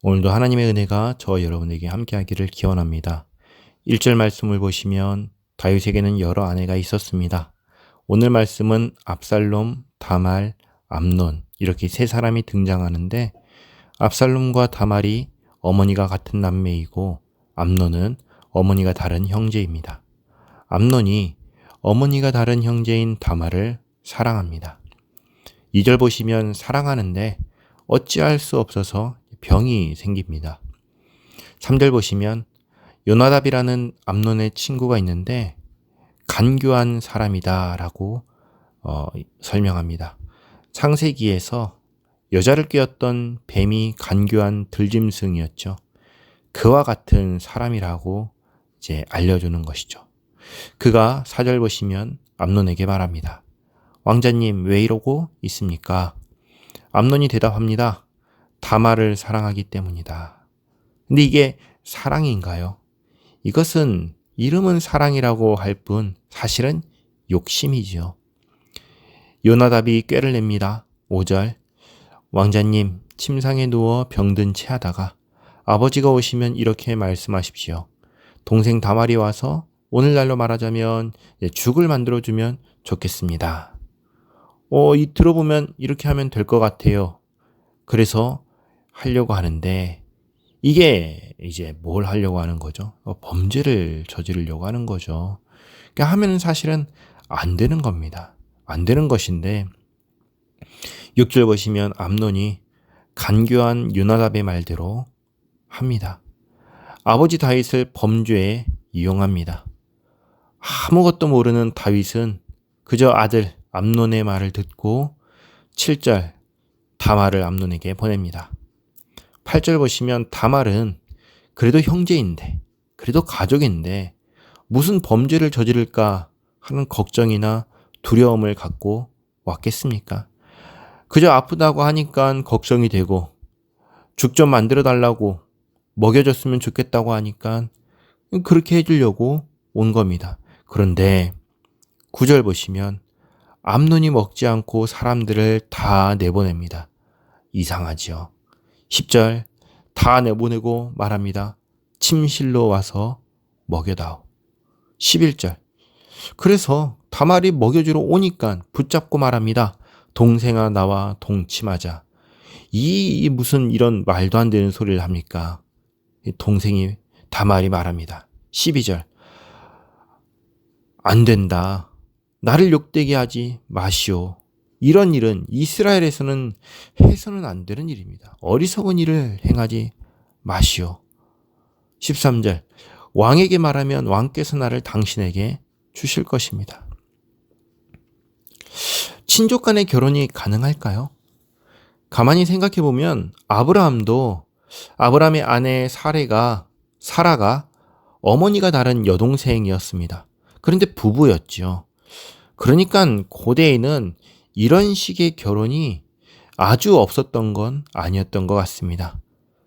오늘도 하나님의 은혜가 저와 여러분에게 함께하기를 기원합니다. 1절 말씀을 보시면 다윗에게는 여러 아내가 있었습니다. 오늘 말씀은 압살롬, 다말, 암논 이렇게 세 사람이 등장하는데 압살롬과 다말이 어머니가 같은 남매이고 암논은 어머니가 다른 형제입니다. 암논이 어머니가 다른 형제인 다말을 사랑합니다. 2절 보시면 사랑하는데 어찌할 수 없어서 병이 생깁니다. 3절 보시면 요나답이라는 암논의 친구가 있는데 간교한 사람이다 라고 설명합니다. 창세기에서 여자를 꿰었던 뱀이 간교한 들짐승이었죠. 그와 같은 사람이라고 이제 알려주는 것이죠. 그가 4절 보시면 암논에게 말합니다. 왕자님 왜 이러고 있습니까? 암논이 대답합니다. 다말을 사랑하기 때문이다. 근데 이게 사랑인가요? 이것은 이름은 사랑이라고 할 뿐 사실은 욕심이지요. 요나답이 꾀를 냅니다. 5절 왕자님 침상에 누워 병든 채 하다가 아버지가 오시면 이렇게 말씀하십시오. 동생 다말이 와서 오늘날로 말하자면 죽을 만들어주면 좋겠습니다. 들어보면 이렇게 하면 될 것 같아요. 그래서 하려고 하는데 이게 이제 뭘 하려고 하는 거죠? 범죄를 저지르려고 하는 거죠. 그러니까 하면은 사실은 안 되는 겁니다. 안 되는 것인데 6절 보시면 암논이 간교한 요나답의 말대로 합니다. 아버지 다윗을 범죄에 이용합니다. 아무것도 모르는 다윗은 그저 아들 암논의 말을 듣고 7절 다말을 암논에게 보냅니다. 8절 보시면 다말은 그래도 형제인데 그래도 가족인데 무슨 범죄를 저지를까 하는 걱정이나 두려움을 갖고 왔겠습니까? 그저 아프다고 하니까 걱정이 되고 죽 좀 만들어 달라고 먹여줬으면 좋겠다고 하니까 그렇게 해주려고 온 겁니다. 그런데 9절 보시면 암논이 먹지 않고 사람들을 다 내보냅니다. 이상하지요. 10절 다 내보내고 말합니다. 침실로 와서 먹여다오. 11절 그래서 다말이 먹여주러 오니까 붙잡고 말합니다. 동생아 나와 동침하자. 이 무슨 이런 말도 안 되는 소리를 합니까? 동생이 다말이 말합니다. 12절 안 된다. 나를 욕되게 하지 마시오. 이런 일은 이스라엘에서는 해서는 안 되는 일입니다. 어리석은 일을 행하지 마시오. 13절 왕에게 말하면 왕께서 나를 당신에게 주실 것입니다. 친족 간의 결혼이 가능할까요? 가만히 생각해 보면 아브라함의 아내 사라가 어머니가 다른 여동생이었습니다. 그런데 부부였죠. 그러니까 고대에는 이런 식의 결혼이 아주 없었던 건 아니었던 것 같습니다.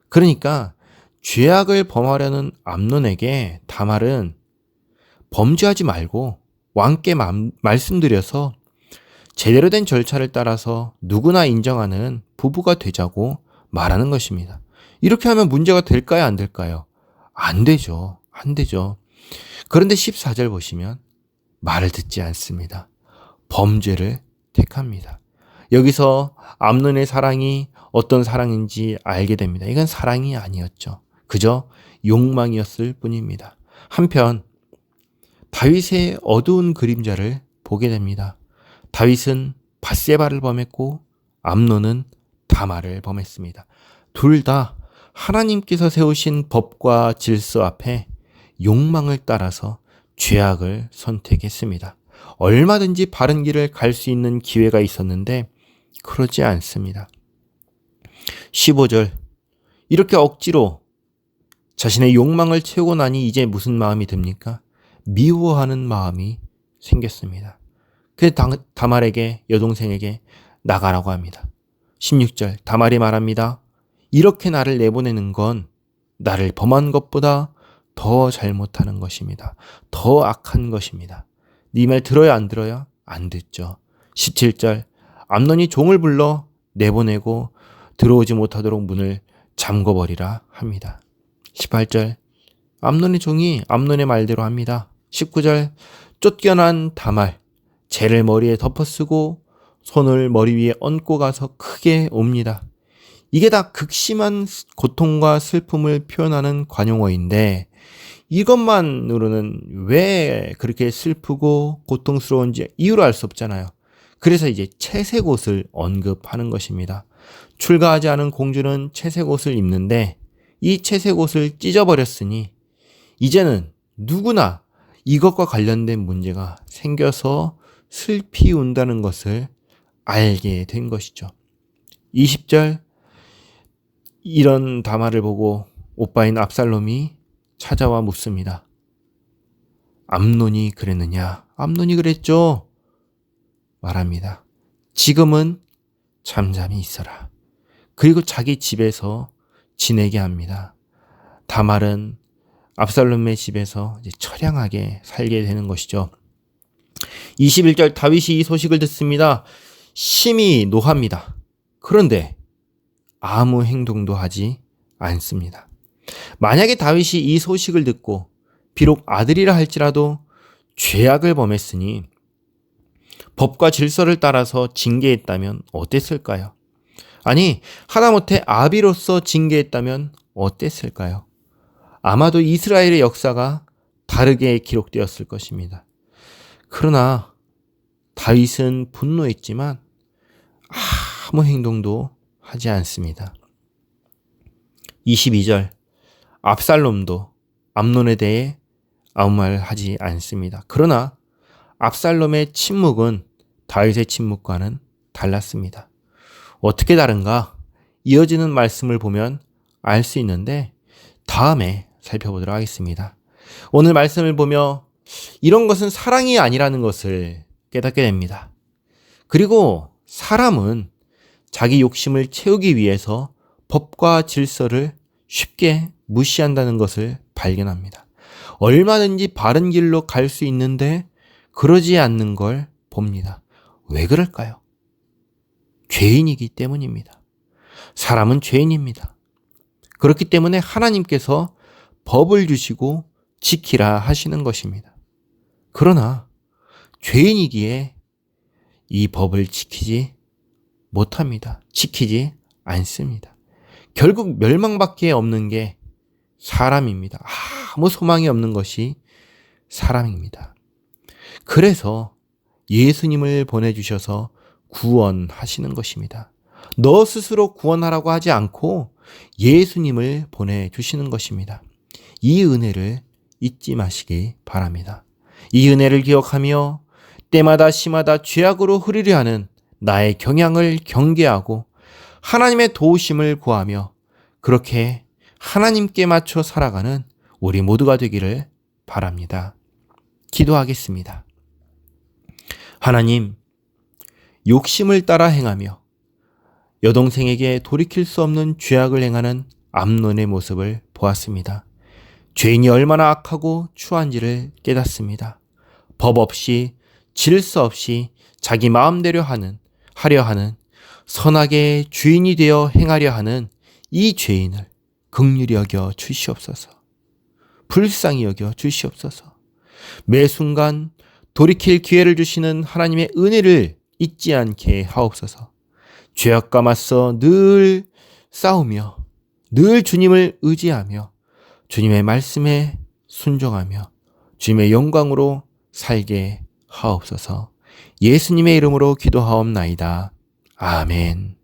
그러니까 죄악을 범하려는 암논에게 다말은 범죄하지 말고 왕께 말씀드려서 제대로 된 절차를 따라서 누구나 인정하는 부부가 되자고 말하는 것입니다. 이렇게 하면 문제가 될까요? 안 될까요? 안 되죠. 안 되죠. 그런데 14절 보시면 말을 듣지 않습니다. 범죄를 택합니다. 여기서 암논의 사랑이 어떤 사랑인지 알게 됩니다. 이건 사랑이 아니었죠. 그저 욕망이었을 뿐입니다. 한편 다윗의 어두운 그림자를 보게 됩니다. 다윗은 밧세바를 범했고 암논은 다말을 범했습니다. 둘 다 하나님께서 세우신 법과 질서 앞에 욕망을 따라서 죄악을 선택했습니다. 얼마든지 바른 길을 갈 수 있는 기회가 있었는데 그러지 않습니다. 15절 이렇게 억지로 자신의 욕망을 채우고 나니 이제 무슨 마음이 듭니까? 미워하는 마음이 생겼습니다. 그래서 다말에게 여동생에게 나가라고 합니다. 16절 다말이 말합니다. 이렇게 나를 내보내는 건 나를 범한 것보다 더 잘못하는 것입니다. 더 악한 것입니다. 네 말 들어야 안 들어야? 안 듣죠. 17절 암논이 종을 불러 내보내고 들어오지 못하도록 문을 잠궈버리라 합니다. 18절 암논의 종이 암논의 말대로 합니다. 19절 쫓겨난 다말 재를 머리에 덮어쓰고 손을 머리 위에 얹고 가서 크게 옵니다. 이게 다 극심한 고통과 슬픔을 표현하는 관용어인데 이것만으로는 왜 그렇게 슬프고 고통스러운지 이유를 알 수 없잖아요. 그래서 이제 채색 옷을 언급하는 것입니다. 출가하지 않은 공주는 채색 옷을 입는데 이 채색 옷을 찢어버렸으니 이제는 누구나 이것과 관련된 문제가 생겨서 슬피 운다는 것을 알게 된 것이죠. 20절 이런 다말을 보고 오빠인 압살롬이 찾아와 묻습니다. 암논이 그랬느냐? 암논이 그랬죠. 말합니다. 지금은 잠잠히 있어라. 그리고 자기 집에서 지내게 합니다. 다말은 압살롬의 집에서 이제 처량하게 살게 되는 것이죠. 21절 다윗이 이 소식을 듣습니다. 심히 노합니다. 그런데 아무 행동도 하지 않습니다. 만약에 다윗이 이 소식을 듣고 비록 아들이라 할지라도 죄악을 범했으니 법과 질서를 따라서 징계했다면 어땠을까요? 아니, 하다못해 아비로서 징계했다면 어땠을까요? 아마도 이스라엘의 역사가 다르게 기록되었을 것입니다. 그러나 다윗은 분노했지만 아무 행동도 하지 않습니다. 22절 압살롬도 암논에 대해 아무 말 하지 않습니다. 그러나 압살롬의 침묵은 다윗의 침묵과는 달랐습니다. 어떻게 다른가? 이어지는 말씀을 보면 알 수 있는데 다음에 살펴보도록 하겠습니다. 오늘 말씀을 보며 이런 것은 사랑이 아니라는 것을 깨닫게 됩니다. 그리고 사람은 자기 욕심을 채우기 위해서 법과 질서를 쉽게 무시한다는 것을 발견합니다. 얼마든지 바른 길로 갈 수 있는데 그러지 않는 걸 봅니다. 왜 그럴까요? 죄인이기 때문입니다. 사람은 죄인입니다. 그렇기 때문에 하나님께서 법을 주시고 지키라 하시는 것입니다. 그러나 죄인이기에 이 법을 지키지 못합니다. 지키지 않습니다. 결국 멸망밖에 없는 게 사람입니다. 아무 소망이 없는 것이 사람입니다. 그래서 예수님을 보내주셔서 구원하시는 것입니다. 너 스스로 구원하라고 하지 않고 예수님을 보내주시는 것입니다. 이 은혜를 잊지 마시기 바랍니다. 이 은혜를 기억하며 때마다 시마다 죄악으로 흐르려 하는 나의 경향을 경계하고 하나님의 도우심을 구하며 그렇게 하나님께 맞춰 살아가는 우리 모두가 되기를 바랍니다. 기도하겠습니다. 하나님, 욕심을 따라 행하며 여동생에게 돌이킬 수 없는 죄악을 행하는 암논의 모습을 보았습니다. 죄인이 얼마나 악하고 추한지를 깨닫습니다. 법 없이 질서 없이 자기 마음대로 하려 하는 선하게 주인이 되어 행하려 하는 이 죄인을 긍휼히 여겨 주시옵소서. 불쌍히 여겨 주시옵소서. 매 순간 돌이킬 기회를 주시는 하나님의 은혜를 잊지 않게 하옵소서. 죄악과 맞서 늘 싸우며 늘 주님을 의지하며 주님의 말씀에 순종하며 주님의 영광으로 살게 하옵소서. 예수님의 이름으로 기도하옵나이다. 아멘.